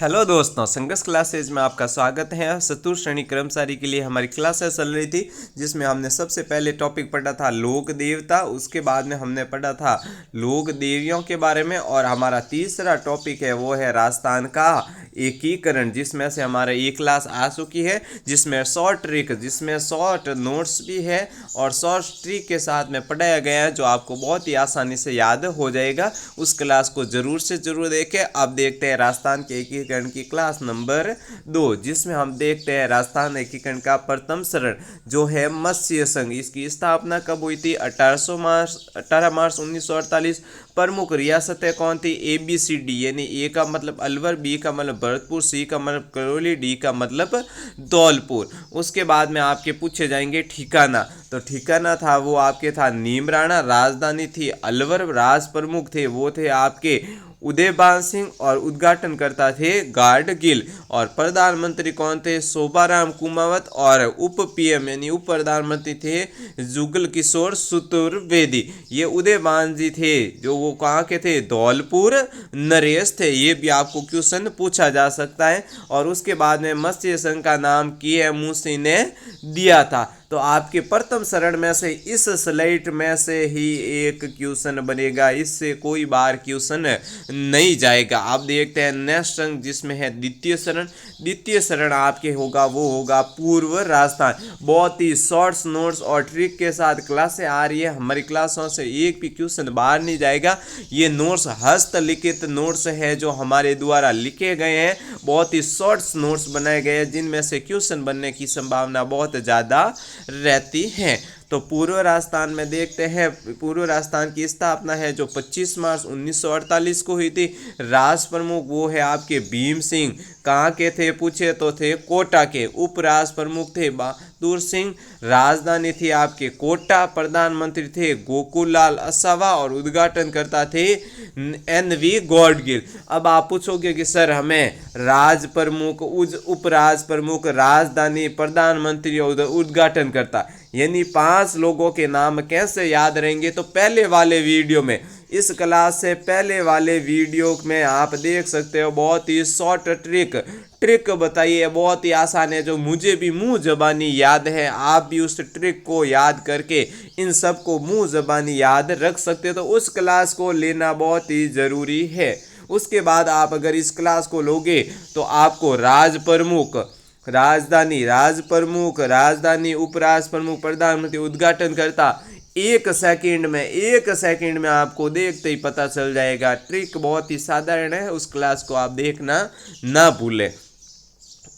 Hello दोस्तों, संघर्ष classes में आपका स्वागत है। चतुर्थ श्रेणी कर्मचारी के लिए हमारी क्लासेस चल रही थी, जिसमें हमने सबसे पहले टॉपिक पढ़ा था लोक देवता। उसके बाद में हमने पढ़ा था लोक देवियों के बारे में, और हमारा तीसरा टॉपिक है वो है राजस्थान का एकीकरण, जिसमें से हमारा एक क्लास आ चुकी है, जिसमें शॉर्ट ट्रिक, जिसमें शॉर्ट नोट्स भी है और शॉर्ट ट्रिक के साथ में पढ़ाया गया है, जो आपको बहुत ही आसानी से याद हो जाएगा। उस क्लास को जरूर से जरूर देखें। अब देखते हैं राजस्थान के एकीकरण की क्लास नंबर 2, जिसमें हम देखते हैं राजस्थान एकीकरण का प्रथम चरण जो है मत्स्य संघ। इसकी स्थापना कब हुई थी? 18 मार्च 1948। प्रमुख रियासतें कौन थी? ABCD, यानी ए का मतलब अलवर, बी का मतलब भरतपुर, सी का मतलब करौली, डी का मतलब धौलपुर। उसके बाद में आपके पूछे जाएंगे ठिकाना। तो ठिकाना था वो आपके था नीमराणा, राजधानी थी अलवर, राज प्रमुख थे वो थे आपके उदयबान सिंह, और उद्घाटनकर्ता थे गाडगिल, और प्रधानमंत्री कौन थे? शोभाराम कुमावत, और उप PM यानी उप प्रधानमंत्री थे जुगल किशोर चतुर्वेदी। ये उदयबान जी थे, जो वो कहाँ के थे? धौलपुर नरेश थे। ये भी आपको क्वेश्चन पूछा जा सकता है। और उसके बाद में मत्स्य संघ का नाम KM मुंशी ने दिया था। तो आपके प्रथम चरण में से इस स्लाइड में से ही एक क्वेश्चन बनेगा, इससे कोई बार क्वेश्चन नहीं जाएगा। आप देखते हैं नेक्स्ट संघ, जिसमें है द्वितीय चरण। द्वितीय चरण आपके होगा वो होगा पूर्व राजस्थान। बहुत ही शॉर्ट्स नोट्स और ट्रिक के साथ क्लासें आ रही है। हमारी क्लासों से एक भी क्वेश्चन बाहर नहीं जाएगा। ये नोट्स हस्तलिखित नोट्स है जो हमारे द्वारा लिखे गए हैं। बहुत ही शॉर्ट्स नोट्स बनाए गए हैं, जिनमें से क्वेश्चन बनने की संभावना बहुत ज़्यादा रहती है। तो पूर्व राजस्थान में देखते हैं, पूर्व राजस्थान की स्थापना है जो 25 मार्च 1948 को हुई थी। राज प्रमुख वो है आपके भीम सिंह। कहाँ के थे पूछे तो थे कोटा के। उप राज प्रमुख थे बहादुर सिंह। राजधानी थी आपके कोटा। प्रधानमंत्री थे गोकुललाल असावा, और उद्घाटनकर्ता थे NV गॉडगिल। अब आप पूछोगे कि सर हमें राज प्रमुख, उप राज प्रमुख, राजधानी, प्रधानमंत्री और उद्घाटनकर्ता यानी 5 लोगों के नाम कैसे याद रहेंगे? तो पहले वाले वीडियो में, इस क्लास से पहले वाले वीडियो में आप देख सकते हो, बहुत ही शॉर्ट ट्रिक बताइए, बहुत ही आसान है, जो मुझे भी मुंह जबानी याद है। आप भी उस ट्रिक को याद करके इन सब को मुंह जबानी याद रख सकते हो। तो उस क्लास को लेना बहुत ही ज़रूरी है। उसके बाद आप अगर इस क्लास को लोगे तो आपको राज प्रमुख, राजधानी, राज प्रमुख, राजधानी, उपराज प्रमुख, प्रधानमंत्री, उद्घाटनकर्ता एक सेकंड में आपको देखते ही पता चल जाएगा। ट्रिक बहुत ही साधारण है, उस क्लास को आप देखना ना भूलें।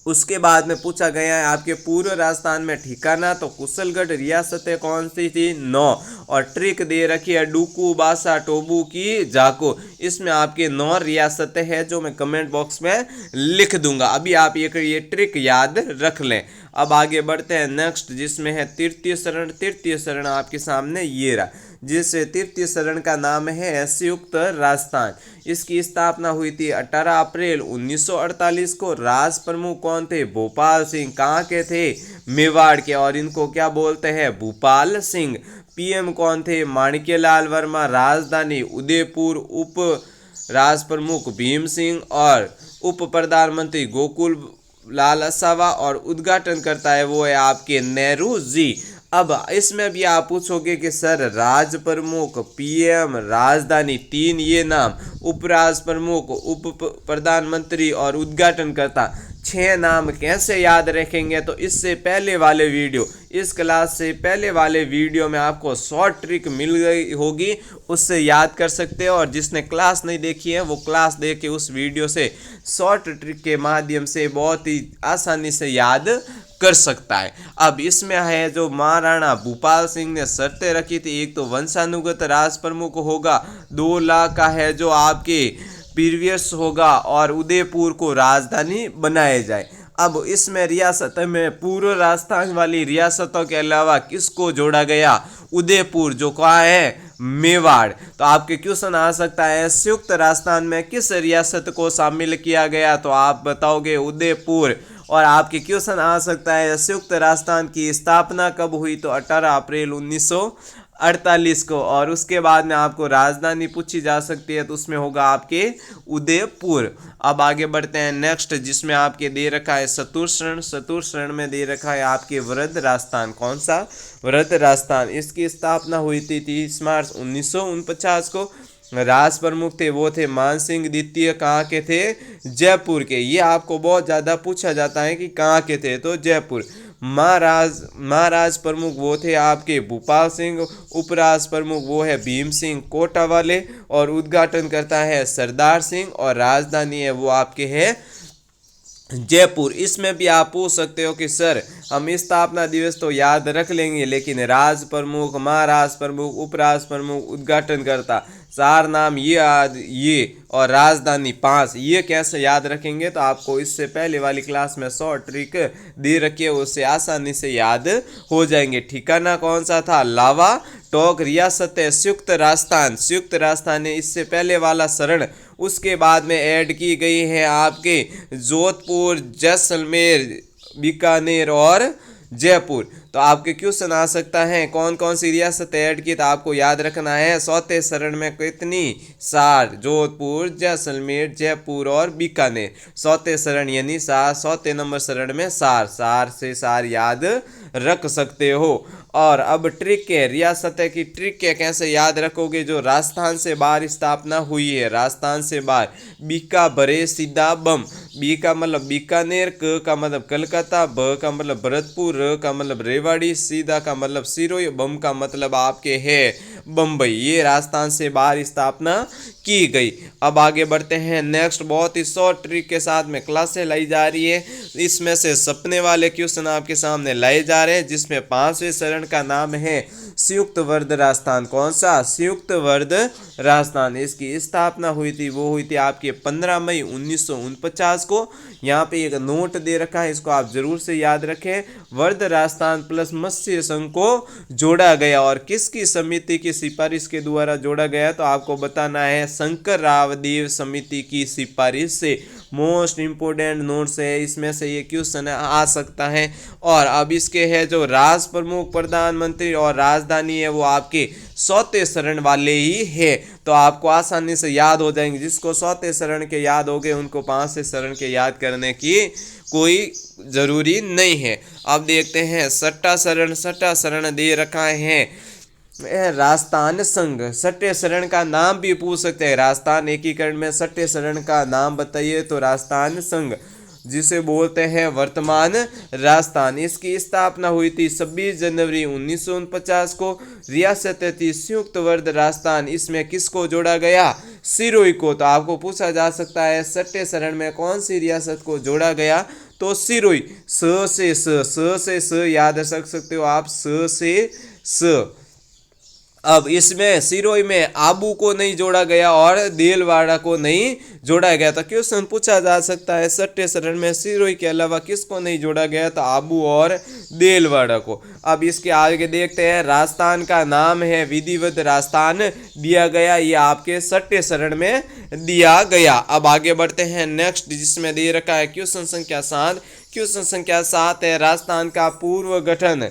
उसके बाद में पूछा गया है आपके पूर्व राजस्थान में ठिकाना। तो कुशलगढ़ रियासतें कौन सी थी? 9। और ट्रिक दे रखी है डूकू, बासा, टोबू की जाको। इसमें आपके 9 रियासतें हैं, जो मैं कमेंट बॉक्स में लिख दूंगा। अभी आप ये ट्रिक याद रख लें। अब आगे बढ़ते हैं नेक्स्ट, जिसमें है तृतीय शरण। तृतीय शरण आपके सामने ये रहा, जिस तृतीय शरण का नाम है संयुक्त राजस्थान। इसकी स्थापना हुई थी 18 अप्रैल 1948 को। राज प्रमुख कौन थे? भोपाल सिंह। कहाँ के थे? मेवाड़ के, और इनको क्या बोलते हैं? भूपाल सिंह। PM कौन थे? माणिक्यलाल वर्मा। राजधानी उदयपुर। उप राज प्रमुख भीम सिंह, और उप प्रधानमंत्री गोकुल लाल असावा, और उद्घाटन करता है वो है आपके नेहरू जी। अब इसमें भी आप पूछोगे कि सर राज प्रमुख, PM, राजधानी, 3 ये नाम, उपराज प्रमुख, उप प्रधानमंत्री और उद्घाटनकर्ता 6 नाम कैसे याद रखेंगे? तो इससे पहले वाले वीडियो, इस क्लास से पहले वाले वीडियो में आपको शॉर्ट ट्रिक मिल गई होगी, उससे याद कर सकते हो। और जिसने क्लास नहीं देखी है वो क्लास देख के उस वीडियो से शॉर्ट ट्रिक के माध्यम से बहुत ही आसानी से याद कर सकता है। अब इसमें है जो महाराणा भूपाल सिंह ने शर्तें रखी थी, एक तो वंशानुगत राज प्रमुख होगा, 2 लाख का है जो आपके प्रीवियस होगा, और उदयपुर को राजधानी बनाया जाए। अब इसमें रियासत में पूर्व राजस्थान वाली रियासतों के अलावा किसको जोड़ा गया? उदयपुर, जो कहाँ है? मेवाड़। तो आपके क्वेश्चन आ सकता है संयुक्त राजस्थान में किस रियासत को शामिल किया गया? तो आप बताओगे उदयपुर। और आपके क्वेश्चन आ सकता है संयुक्त राजस्थान की स्थापना कब हुई? तो 18 अप्रैल 1948 48 को। और उसके बाद में आपको राजधानी पूछी जा सकती है तो उसमें होगा आपके उदयपुर। अब आगे बढ़ते हैं नेक्स्ट, जिसमें आपके दे रखा है चतुर्श्रण। चतुर्श्रण में दे रखा है आपके वृद्ध राजस्थान। कौन सा? वृद्ध राजस्थान। इसकी स्थापना हुई थी 30 मार्च 1949 को। राज प्रमुख थे वो थे मानसिंह द्वितीय। कहाँ के थे? जयपुर के। ये आपको बहुत ज़्यादा पूछा जाता है कि कहाँ के थे, तो जयपुर। महाराज प्रमुख वो थे आपके भूपाल सिंह। उपराज प्रमुख वो है भीम सिंह कोटा वाले। और उद्घाटन करता है सरदार सिंह। और राजधानी है वो आपके है जयपुर। इसमें भी आप पूछ सकते हो कि सर हम स्थापना दिवस तो याद रख लेंगे, लेकिन राज प्रमुख, महाराज प्रमुख, उपराज प्रमुख, उद्घाटनकर्ता, चार नाम ये और राजधानी 5, ये कैसे याद रखेंगे? तो आपको इससे पहले वाली क्लास में 100 ट्रिक दे रखी है, उससे आसानी से याद हो जाएंगे। ठिकाना कौन सा था? लावा टोक। रियासत है संयुक्त राजस्थान। संयुक्त राजस्थान है इससे पहले वाला शरण। उसके बाद में ऐड की गई है आपके जोधपुर, जैसलमेर, बीकानेर और जयपुर। तो आपके क्वेश्चन आ सकता है कौन कौन सी रियासत ऐड की, तो आपको याद रखना है चौथे शरण में कितनी? 4। जोधपुर, जैसलमेर, जयपुर और बीकानेर। चौथे शरण यानी 4। चौथे नंबर शरण में 4 से 4 याद रख सकते हो। और अब ट्रिक है, रियासत की ट्रिक है, कैसे याद रखोगे? जो राजस्थान से बाहर स्थापना हुई है, राजस्थान से बाहर। बीका भरे सीधा बम। बी का मतलब बीकानेर, क का मतलब कलकत्ता, ब का मतलब भरतपुर, र का मतलब रेवाड़ी, सीधा का मतलब सिरोही, बम का मतलब आपके है बम्बई। ये राजस्थान से बाहर स्थापना की गई। अब आगे बढ़ते हैं नेक्स्ट। बहुत ही शॉर्ट ट्रिक के साथ में क्लासें लाई जा रही है। इसमें से सपने वाले क्वेश्चन आपके सामने लाए जा रहे हैं, जिसमें 5वें शरण का नाम है संयुक्त वृद्ध राजस्थान। कौन सा? संयुक्त वृद्ध राजस्थान। इसकी स्थापना हुई थी वो हुई थी आपके 15 मई 1949 को। यहाँ पे एक नोट दे रखा है, इसको आप जरूर से याद रखें। वृद्ध राजस्थान प्लस मत्स्य संघ को जोड़ा गया। और किसकी समिति की सिफारिश के द्वारा जोड़ा गया? तो आपको बताना है शंकर राव देव समिति की सिफारिश से। मोस्ट इंपोर्टेंट नोट्स है, इसमें से ये क्वेश्चन आ सकता है। और अब इसके है जो राज प्रमुख, प्रधानमंत्री और राजधानी है वो आपके चौथे शरण वाले ही है। तो आपको आसानी से याद हो जाएंगे। जिसको चौथे शरण के याद हो गए उनको 5वें शरण के याद करने की कोई जरूरी नहीं है। अब देखते हैं छठा शरण। छठा शरण दे रखा है राजस्थान संघ। छठे शरण का नाम भी पूछ सकते हैं। राजस्थान एकीकरण में छठे शरण का नाम बताइए, तो राजस्थान संघ, जिसे बोलते हैं वर्तमान राजस्थान। इसकी स्थापना हुई थी 26 जनवरी 1949 को। रियासत थी संयुक्त वृद्ध राजस्थान। इसमें किसको जोड़ा गया? सिरोही को। तो आपको पूछा जा सकता है छठे शरण में कौन सी रियासत को जोड़ा गया? तो सिरोही। से स याद रख सकते हो आप, से स। अब इसमें सिरोही में आबू को नहीं जोड़ा गया और देलवाड़ा को नहीं जोड़ा गया। तो क्वेश्चन पूछा जा सकता है छठे शरण में सिरोही के अलावा किसको नहीं जोड़ा गया? तो आबू और देलवाड़ा को। अब इसके आगे देखते हैं। राजस्थान का नाम है विधिवत राजस्थान दिया गया। ये आपके छठे शरण में दिया गया। अब आगे बढ़ते हैं नेक्स्ट, जिसमें दे रखा है क्वेश्चन संख्या 7। क्वेश्चन संख्या 7 है राजस्थान का पूर्व गठन।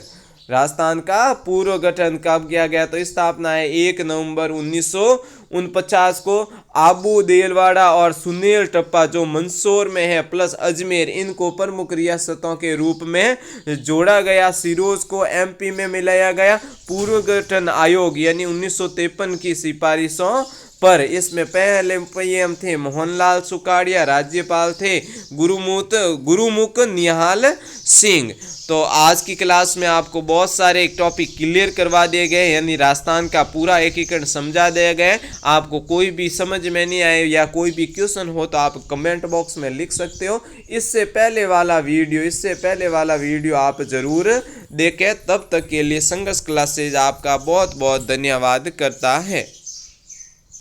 राजस्थान का पूर्व गठन कब किया गया? तो स्थापना है 1 नवंबर 1949 को। आबू, देलवाड़ा और सुनेल टप्पा जो मंदसौर में है प्लस अजमेर, इनको प्रमुख रियासतों के रूप में जोड़ा गया। सिरोज को एमपी में मिलाया गया। पूर्व गठन आयोग यानी 1953 की सिफारिशों पर। इसमें पहले पीएम थे मोहनलाल सुखाड़िया, राज्यपाल थे गुरुमुख निहाल सिंह। तो आज की क्लास में आपको बहुत सारे टॉपिक क्लियर करवा दिए गए, यानी राजस्थान का पूरा एकीकरण समझा दिया गया। आपको कोई भी समझ में नहीं आए या कोई भी क्वेश्चन हो तो आप कमेंट बॉक्स में लिख सकते हो। इससे पहले वाला वीडियो आप जरूर देखें। तब तक के लिए संघर्ष क्लासेज आपका बहुत बहुत धन्यवाद करता है।